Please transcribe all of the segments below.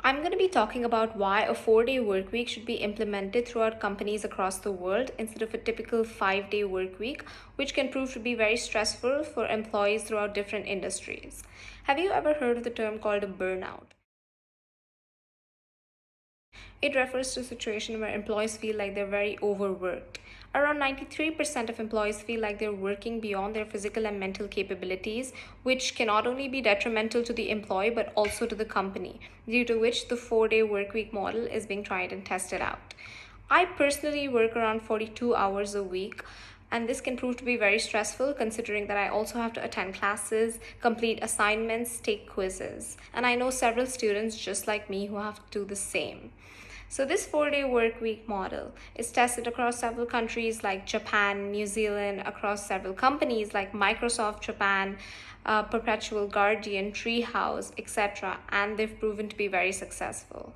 I'm going to be talking about why a 4-day work week should be implemented throughout companies across the world instead of a typical 5-day work week, which can prove to be very stressful for employees throughout different industries. Have you ever heard of the term called a burnout? It refers to a situation where employees feel like they're very overworked. Around 93% of employees feel like they're working beyond their physical and mental capabilities, which can not only be detrimental to the employee but also to the company, due to which the 4-day workweek model is being tried and tested out. I personally work around 42 hours a week, and this can prove to be very stressful considering that I also have to attend classes, complete assignments, take quizzes. And I know several students just like me who have to do the same. So, this 4-day work week model is tested across several countries like Japan, New Zealand, across several companies like Microsoft Japan, Perpetual Guardian, Treehouse, etc., and they've proven to be very successful.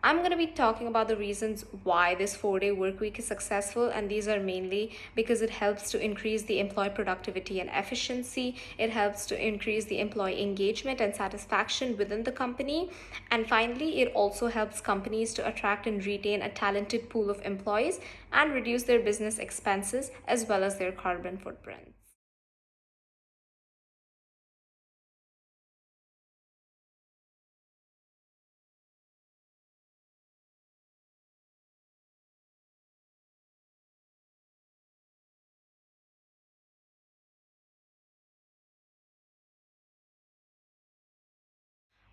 I'm going to be talking about the reasons why this 4-day work week is successful, and these are mainly because it helps to increase the employee productivity and efficiency, it helps to increase the employee engagement and satisfaction within the company, and finally, it also helps companies to attract and retain a talented pool of employees and reduce their business expenses as well as their carbon footprint.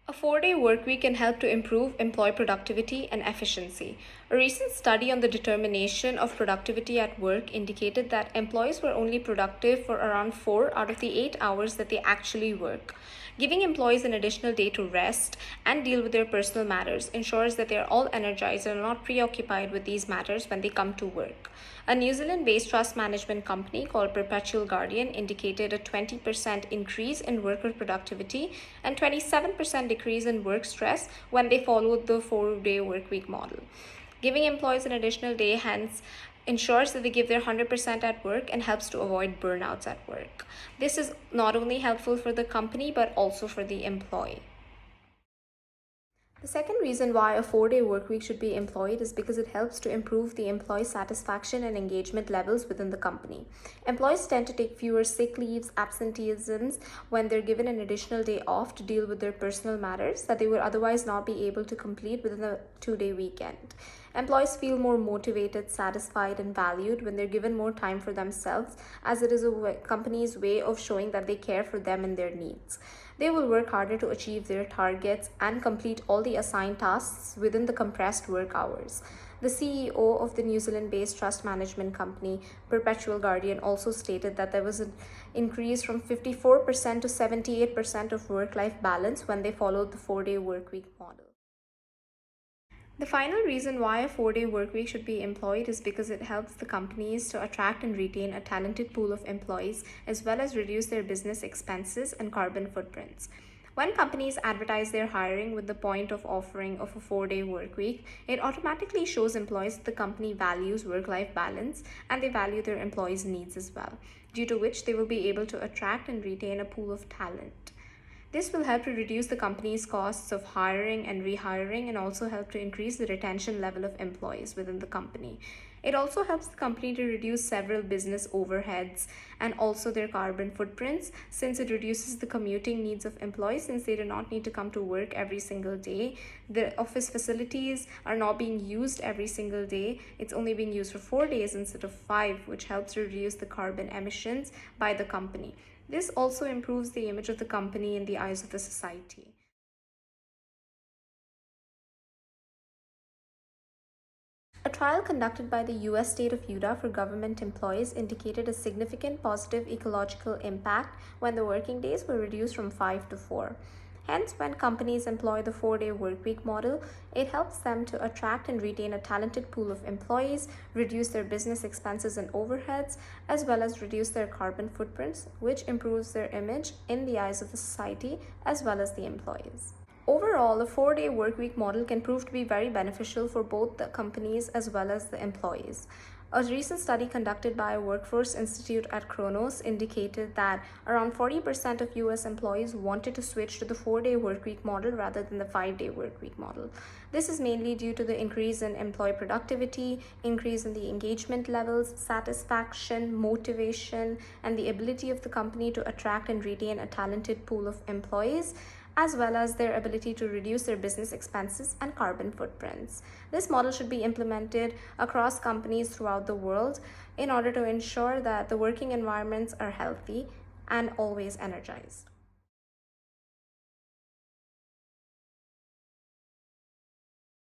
A 4-day workweek can help to improve employee productivity and efficiency. A recent study on the determination of productivity at work indicated that employees were only productive for around 4 out of the 8 hours that they actually work. Giving employees an additional day to rest and deal with their personal matters ensures that they are all energized and are not preoccupied with these matters when they come to work. A New Zealand based trust management company called Perpetual Guardian indicated a 20% increase in worker productivity and 27% decrease in work stress when they followed the 4-day workweek model. Giving employees an additional day hence ensures that they give their 100% at work and helps to avoid burnouts at work. This is not only helpful for the company but also for the employee. The second reason why a 4-day workweek should be employed is because it helps to improve the employee satisfaction and engagement levels within the company. Employees tend to take fewer sick leaves, absenteeisms when they're given an additional day off to deal with their personal matters that they would otherwise not be able to complete within a 2-day weekend. Employees feel more motivated, satisfied, and valued when they're given more time for themselves, as it is a company's way of showing that they care for them and their needs. They will work harder to achieve their targets and complete all the assigned tasks within the compressed work hours. The CEO of the New Zealand based trust management company, Perpetual Guardian, also stated that there was an increase from 54% to 78% of work life balance when they followed the 4-day workweek model. The final reason why a 4-day workweek should be employed is because it helps the companies to attract and retain a talented pool of employees as well as reduce their business expenses and carbon footprints. When companies advertise their hiring with the point of offering of a 4-day workweek, it automatically shows employees that the company values work-life balance and they value their employees' needs as well, due to which they will be able to attract and retain a pool of talent. This will help to reduce the company's costs of hiring and rehiring and also help to increase the retention level of employees within the company. It also helps the company to reduce several business overheads and also their carbon footprints, since it reduces the commuting needs of employees since they do not need to come to work every single day. The office facilities are not being used every single day. It's only being used for 4 days instead of 5, which helps reduce the carbon emissions by the company. This also improves the image of the company in the eyes of the society. A trial conducted by the US state of Utah for government employees indicated a significant positive ecological impact when the working days were reduced from 5 to 4. Hence, when companies employ the 4-day workweek model, it helps them to attract and retain a talented pool of employees, reduce their business expenses and overheads, as well as reduce their carbon footprints, which improves their image in the eyes of the society as well as the employees. Overall, a 4-day workweek model can prove to be very beneficial for both the companies as well as the employees. A recent study conducted by a Workforce Institute at Kronos indicated that around 40% of US employees wanted to switch to the 4-day workweek model rather than the 5-day workweek model. This is mainly due to the increase in employee productivity, increase in the engagement levels, satisfaction, motivation, and the ability of the company to attract and retain a talented pool of employees, as well as their ability to reduce their business expenses and carbon footprints. This model should be implemented across companies throughout the world in order to ensure that the working environments are healthy and always energized.